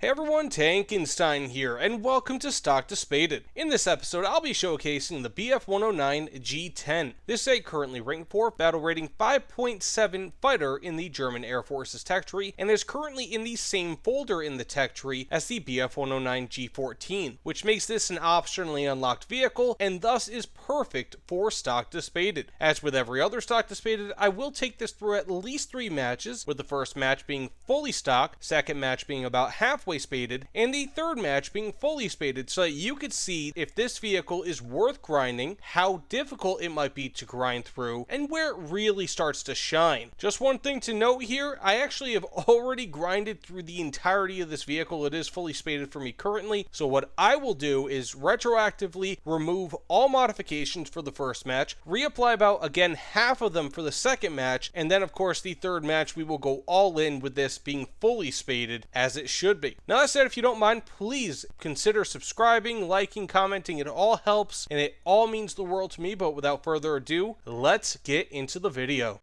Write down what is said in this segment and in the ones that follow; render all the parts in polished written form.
Hey everyone, Tankenstein here, and welcome to Stock to Spaded. In this episode, I'll be showcasing the BF-109 G-10. This is a currently ranked 4, battle rating 5.7 fighter in the German Air Force's tech tree, and is currently in the same folder in the tech tree as the BF-109 G-14, which makes this an optionally unlocked vehicle, and thus is perfect for Stock to Spaded. As with every other Stock to Spaded, I will take this through at least 3 matches, with the first match being fully stock, second match being about halfway spaded, and the third match being fully spaded, so that you could see if this vehicle is worth grinding, how difficult it might be to grind through, and where it really starts to shine. Just one thing to note here, I actually have already grinded through the entirety of this vehicle. It is fully spaded for me currently, so what I will do is retroactively remove all modifications for the first match, reapply about, again, half of them for the second match, and then of course the third match we will go all in with this being fully spaded as it should be. Now that said, if you don't mind, please consider subscribing, liking, commenting. It all helps and it all means the world to me. But without further ado, let's get into the video.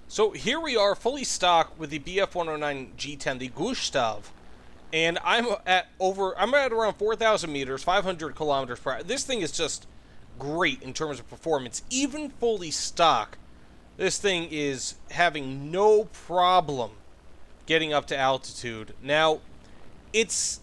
So here we are, fully stocked with the BF-109 G-10, the Gustav, and I'm at around 4,000 meters, 500 kilometers per hour. This thing is just great in terms of performance. Even fully stock, this thing is having no problem getting up to altitude. Now, its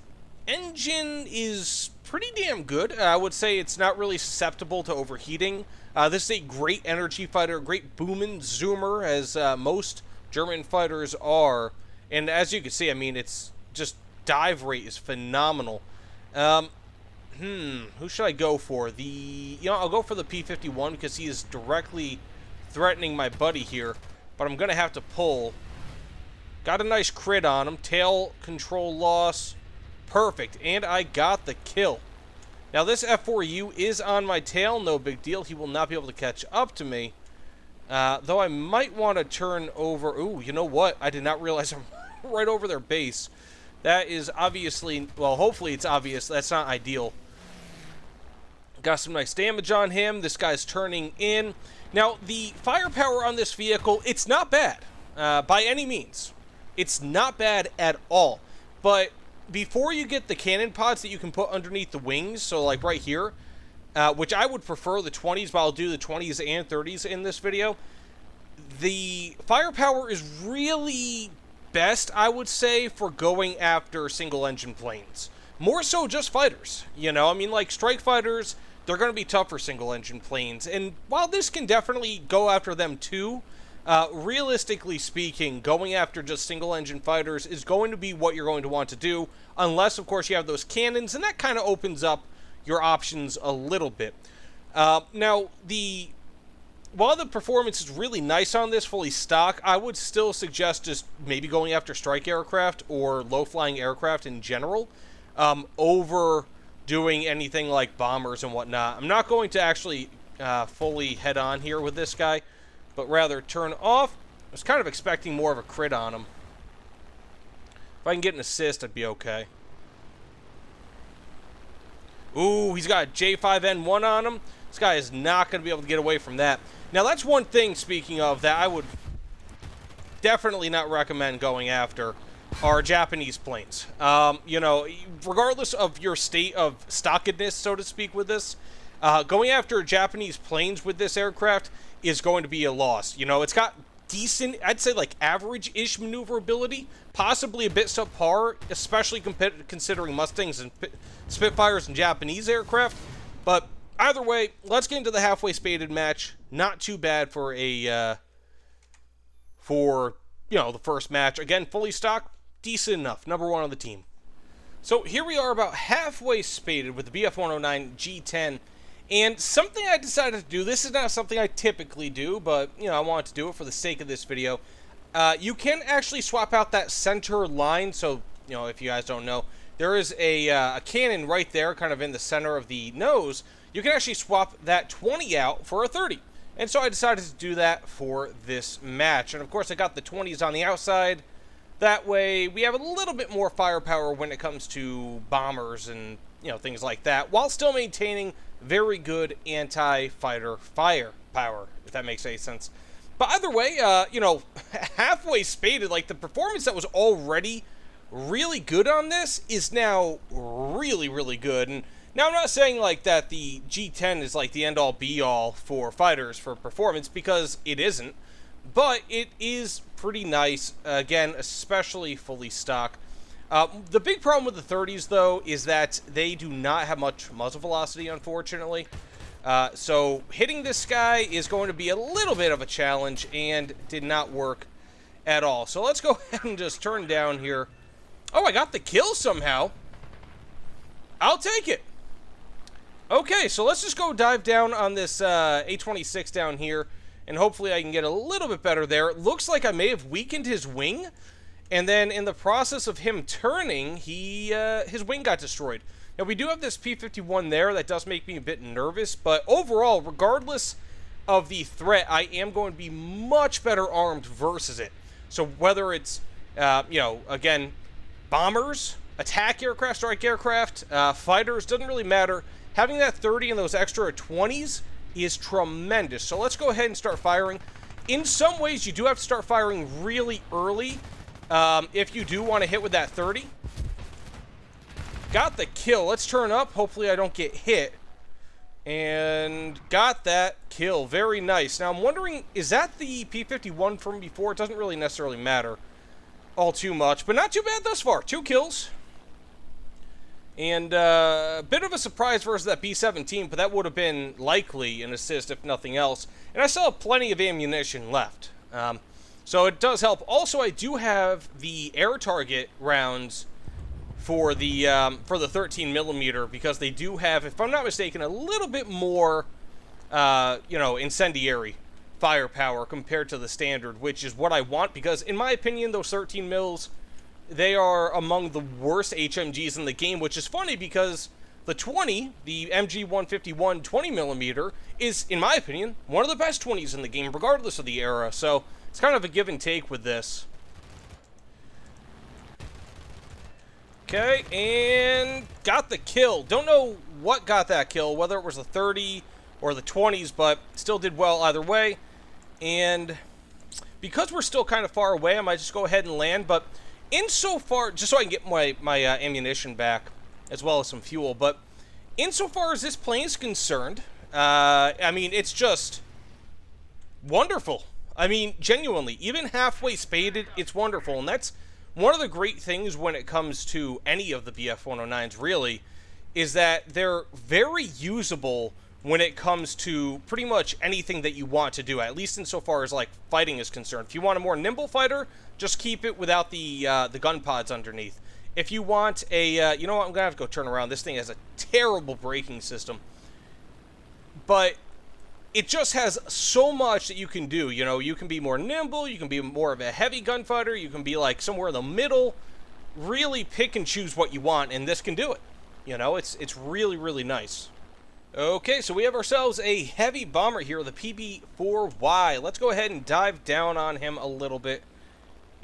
engine is pretty damn good. I would say it's not really susceptible to overheating. This is a great energy fighter, great booming zoomer, as most German fighters are. And as you can see, I mean, it's just dive rate is phenomenal. Who should I go for? I'll go for the P-51 because he is directly threatening my buddy here. But I'm going to have to pull. Got a nice crit on him. Tail control loss. Perfect. And I got the kill. Now this F4U is on my tail. No big deal. He will not be able to catch up to me. Though I might want to turn over. Ooh, you know what? I did not realize I'm right over their base. That is obviously, well, hopefully it's obvious. That's not ideal. Got some nice damage on him. This guy's turning in. Now, the firepower on this vehicle, it's not bad. By any means. It's not bad at all, but before you get the cannon pods that you can put underneath the wings, so like right here, which I would prefer the 20s, but I'll do the 20s and 30s in this video, the firepower is really best, I would say, for going after single-engine planes. More so just fighters, you know? I mean, like, strike fighters, they're going to be tough for single-engine planes, and while this can definitely go after them too, realistically speaking, going after just single-engine fighters is going to be what you're going to want to do, unless, of course, you have those cannons, and that kind of opens up your options a little bit. Now, while the performance is really nice on this fully stock, I would still suggest just maybe going after strike aircraft or low-flying aircraft in general, over doing anything like bombers and whatnot. I'm not going to actually fully head-on here with this guy, but rather turn off. I was kind of expecting more of a crit on him. If I can get an assist, I'd be okay. Ooh, he's got a J5N1 on him. This guy is not going to be able to get away from that. Now, that's one thing, speaking of, that I would definitely not recommend going after, are Japanese planes. You know, regardless of your state of stockedness, so to speak, with this, going after Japanese planes with this aircraft is going to be a loss. You know, it's got decent, I'd say like average-ish maneuverability, possibly a bit subpar, especially considering Mustangs and Spitfires and Japanese aircraft. But either way, let's get into the halfway spaded match. Not too bad for a, the first match. Again, fully stocked, decent enough. Number 1 on the team. So here we are about halfway spaded with the BF-109 G-10. And something I decided to do, this is not something I typically do, but, you know, I wanted to do it for the sake of this video. You can actually swap out that center line, so, you know, if you guys don't know, there is a cannon right there, kind of in the center of the nose. You can actually swap that 20 out for a 30. And so I decided to do that for this match. And, of course, I got the 20s on the outside. That way, we have a little bit more firepower when it comes to bombers and, you know, things like that, while still maintaining very good anti-fighter firepower, if that makes any sense. But either way, you know, halfway spaded, like the performance that was already really good on this is now really, really good. And now I'm not saying like that the G-10 is like the end-all be-all for fighters for performance, because it isn't. But it is pretty nice, again, especially fully stock. The big problem with the 30s, though, is that they do not have much muzzle velocity, unfortunately. So hitting this guy is going to be a little bit of a challenge, and did not work at all. So let's go ahead and just turn down here. Oh, I got the kill somehow. I'll take it. Okay, so let's just go dive down on this A26 down here, and hopefully I can get a little bit better there. It looks like I may have weakened his wing, and then in the process of him turning, his wing got destroyed. Now, we do have this P-51 there. That does make me a bit nervous, but overall, regardless of the threat, I am going to be much better armed versus it. So whether it's, again, bombers, attack aircraft, strike aircraft, fighters, doesn't really matter. Having that 30 and those extra 20s is tremendous. So let's go ahead and start firing. In some ways, you do have to start firing really early if you do want to hit with that 30. Got the kill. Let's turn up. Hopefully I don't get hit. And got that kill. Very nice. Now I'm wondering, is that the P-51 from before? It doesn't really necessarily matter all too much, but not too bad thus far. 2 kills. And a bit of a surprise versus that B-17, but that would have been likely an assist if nothing else. And I still have plenty of ammunition left. So it does help. Also, I do have the air target rounds for the 13mm, because they do have, if I'm not mistaken, a little bit more, incendiary firepower compared to the standard, which is what I want, because in my opinion, those 13 mils, they are among the worst HMGs in the game, which is funny because the 20, the MG151 20mm, is, in my opinion, one of the best 20s in the game, regardless of the era. So it's kind of a give and take with this. Okay, and got the kill. Don't know what got that kill, whether it was the 30 or the 20s, but still did well either way. And because we're still kind of far away, I might just go ahead and land. But insofar, just so I can get my ammunition back, as well as some fuel, but insofar as this plane is concerned, I mean, it's just wonderful. I mean, genuinely, even halfway spaded, it's wonderful. And that's one of the great things when it comes to any of the BF-109s, really, is that they're very usable when it comes to pretty much anything that you want to do, at least insofar as, like, fighting is concerned. If you want a more nimble fighter, just keep it without the gun pods underneath. If you want a, you know what, I'm going to have to go turn around. This thing has a terrible braking system. But it just has so much that you can do. You know, you can be more nimble, you can be more of a heavy gunfighter, you can be like somewhere in the middle. Really pick and choose what you want, and this can do it. You know, it's really, really nice. Okay, so we have ourselves a heavy bomber here, the PB-4Y. Let's go ahead and dive down on him a little bit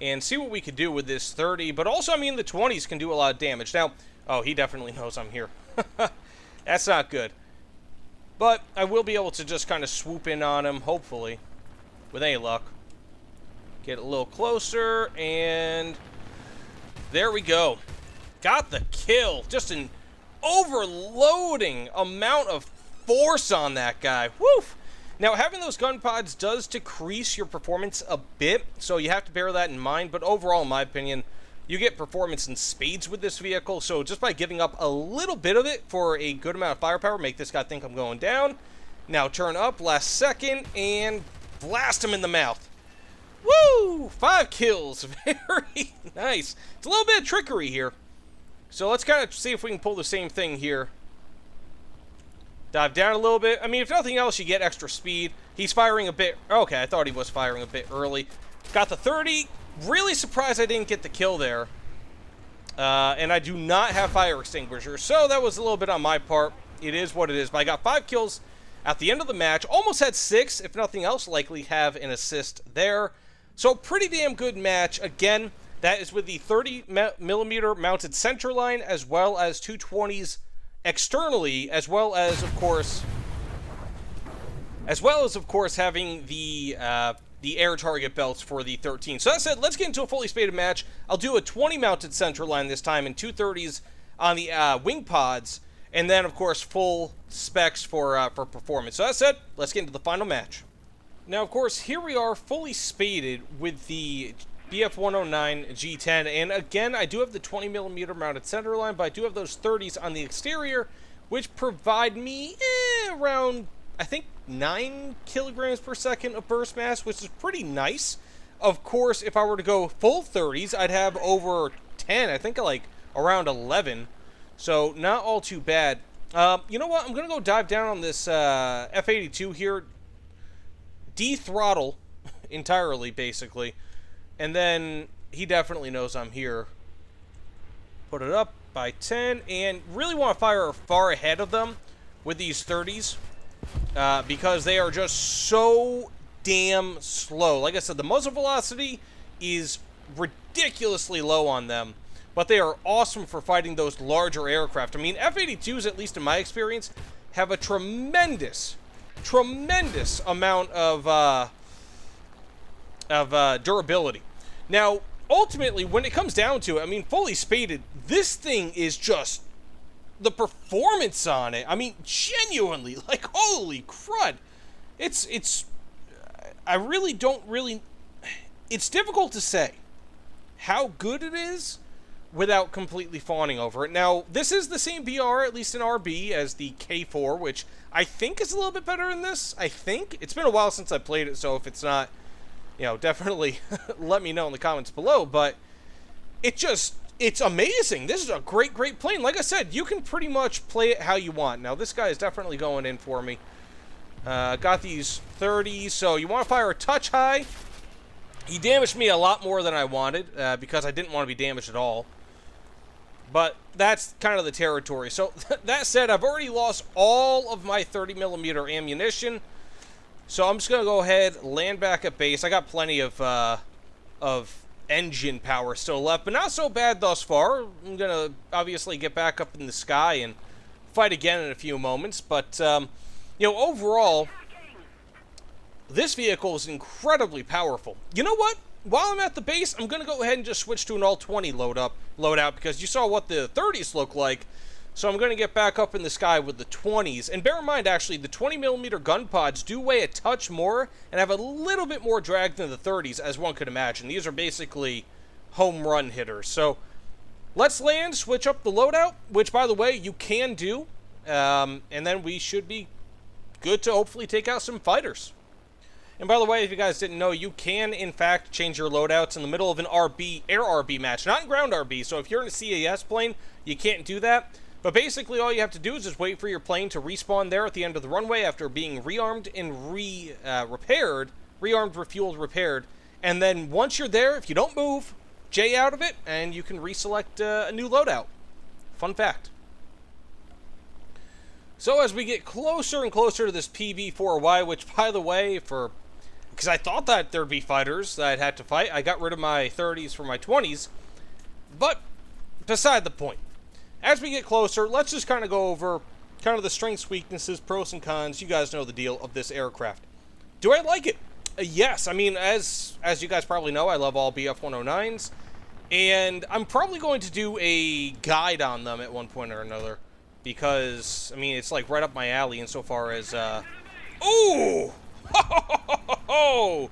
and see what we could do with this 30. But also, I mean, the 20s can do a lot of damage. Now, oh, he definitely knows I'm here. That's not good. But I will be able to just kind of swoop in on him, hopefully, with any luck. Get a little closer, and there we go. Got the kill. Just an overloading amount of force on that guy. Woof! Now, having those gun pods does decrease your performance a bit, so you have to bear that in mind. But overall, in my opinion, you get performance in spades with this vehicle, so just by giving up a little bit of it for a good amount of firepower, make this guy think I'm going down. Now turn up, last second, and blast him in the mouth. Woo! 5 kills. Very nice. It's a little bit of trickery here. So let's kind of see if we can pull the same thing here. Dive down a little bit. I mean, if nothing else, you get extra speed. He's firing a bit... Okay, I thought he was firing a bit early. Got the 30. Really surprised I didn't get the kill there. And I do not have fire extinguisher, so that was a little bit on my part. It is what it is. But I got 5 kills at the end of the match. Almost had 6, if nothing else. Likely have an assist there. So pretty damn good match. Again, that is with the 30mm mounted centerline, as well as 220s externally, as well as of course having the the air target belts for the 13. So that said, let's get into a fully spaded match. I'll do a 20 mounted center line this time and 230s on the wing pods, and then of course full specs for performance. So that said, let's get into the final match. Now of course here we are fully spaded with the BF-109 G-10, and again I do have the 20mm mounted center line, but I do have those 30s on the exterior, which provide me around, I think, 9 kilograms per second of burst mass, which is pretty nice. Of course, if I were to go full 30s, I'd have over 10, I think like around 11, so not all too bad. You know what, I'm going to go dive down on this F-82 here, de-throttle entirely, basically, and then he definitely knows I'm here. Put it up by 10, and really want to fire far ahead of them with these 30s. Because they are just so damn slow. Like I said, the muzzle velocity is ridiculously low on them, but they are awesome for fighting those larger aircraft. I mean, F-82s, at least in my experience, have a tremendous amount of durability. Now, ultimately, when it comes down to it, I mean, fully spaded, this thing is just... the performance on it, I mean, genuinely, like, holy crud. I really don't it's difficult to say how good it is without completely fawning over it. Now, this is the same BR, at least in RB, as the K4, which I think is a little bit better than this. I think. It's been a while since I played it, so if it's not, you know, definitely let me know in the comments below, but it's amazing. This is a great plane. Like I said, you can pretty much play it how you want. Now, this guy is definitely going in for me. Got these 30s, so you want to fire a touch high. He damaged me a lot more than I wanted, because I didn't want to be damaged at all. But that's kind of the territory. So, that said, I've already lost all of my 30mm ammunition. So, I'm just going to go ahead, land back at base. I got plenty of engine power still left, but not so bad thus far. I'm gonna obviously get back up in the sky and fight again in a few moments, but you know, overall this vehicle is incredibly powerful. You know what, while I'm at the base, I'm gonna go ahead and just switch to an all 20 loadout, because you saw what the 30s look like. So I'm going to get back up in the sky with the 20s. And bear in mind, actually, the 20mm gun pods do weigh a touch more and have a little bit more drag than the 30s, as one could imagine. These are basically home run hitters. So let's land, switch up the loadout, which, by the way, you can do. And then we should be good to hopefully take out some fighters. And by the way, if you guys didn't know, you can, in fact, change your loadouts in the middle of an RB, air RB match, not in ground RB. So if you're in a CAS plane, you can't do that. But basically, all you have to do is just wait for your plane to respawn there at the end of the runway after being rearmed and rearmed, refueled, repaired. And then once you're there, if you don't move, J out of it, and you can reselect a new loadout. Fun fact. So as we get closer and closer to this PB4Y, which, by the way, because I thought that there'd be fighters that I'd had to fight, I got rid of my 30s for my 20s. But beside the point. As we get closer, let's just kind of go over kind of the strengths, weaknesses, pros and cons. You guys know the deal of this aircraft. Do I like it? Yes. I mean, as you guys probably know, I love all BF-109s. And I'm probably going to do a guide on them at one point or another. Because, I mean, it's like right up my alley insofar as, Ooh! Ho!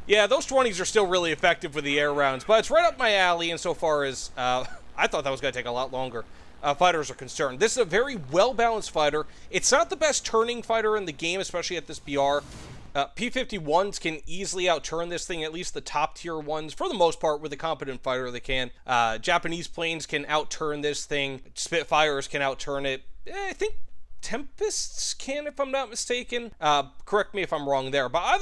Yeah, those 20s are still really effective with the air rounds. But it's right up my alley insofar as, I thought that was going to take a lot longer. Fighters are concerned. This is a very well-balanced fighter. It's not the best turning fighter in the game, especially at this BR. P-51s can easily outturn this thing, at least the top-tier ones, for the most part, with a competent fighter they can. Japanese planes can outturn this thing. Spitfires can outturn it. I think Tempests can, if I'm not mistaken. Correct me if I'm wrong there. But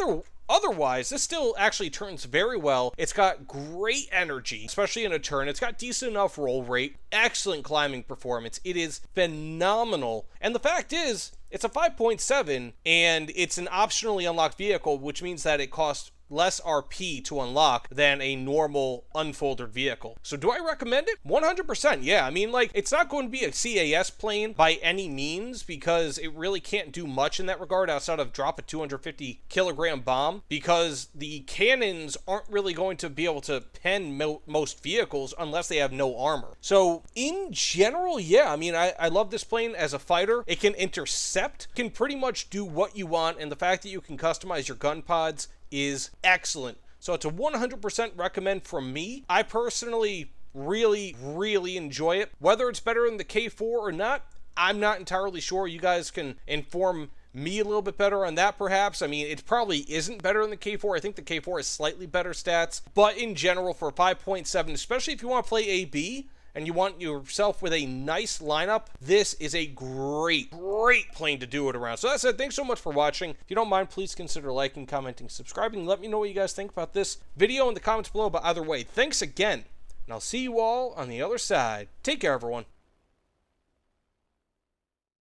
otherwise, this still actually turns very well. It's got great energy, especially in a turn. It's got decent enough roll rate, excellent climbing performance. It is phenomenal. And the fact is, it's a 5.7, and it's an optionally unlocked vehicle, which means that it costs less RP to unlock than a normal unfolded vehicle. So do I recommend it? 100%, yeah. I mean, like, it's not going to be a CAS plane by any means because it really can't do much in that regard outside of drop a 250 kilogram bomb, because the cannons aren't really going to be able to pen most vehicles unless they have no armor. So in general, yeah, I mean, I love this plane as a fighter. It can intercept, can pretty much do what you want, and the fact that you can customize your gun pods is excellent. So it's a 100% recommend from me. I personally really enjoy it. Whether it's better than the K4 or not, I'm not entirely sure. You guys can inform me a little bit better on that, perhaps. I mean, it probably isn't better than the K4. I think the K4 has slightly better stats. But in general, for 5.7, especially if you want to play AB and you want yourself with a nice lineup, this is a great plane to do it around. So that said, thanks so much for watching. If you don't mind, please consider liking, commenting, subscribing. Let me know what you guys think about this video in the comments below. But either way, thanks again, and I'll see you all on the other side. Take care, everyone.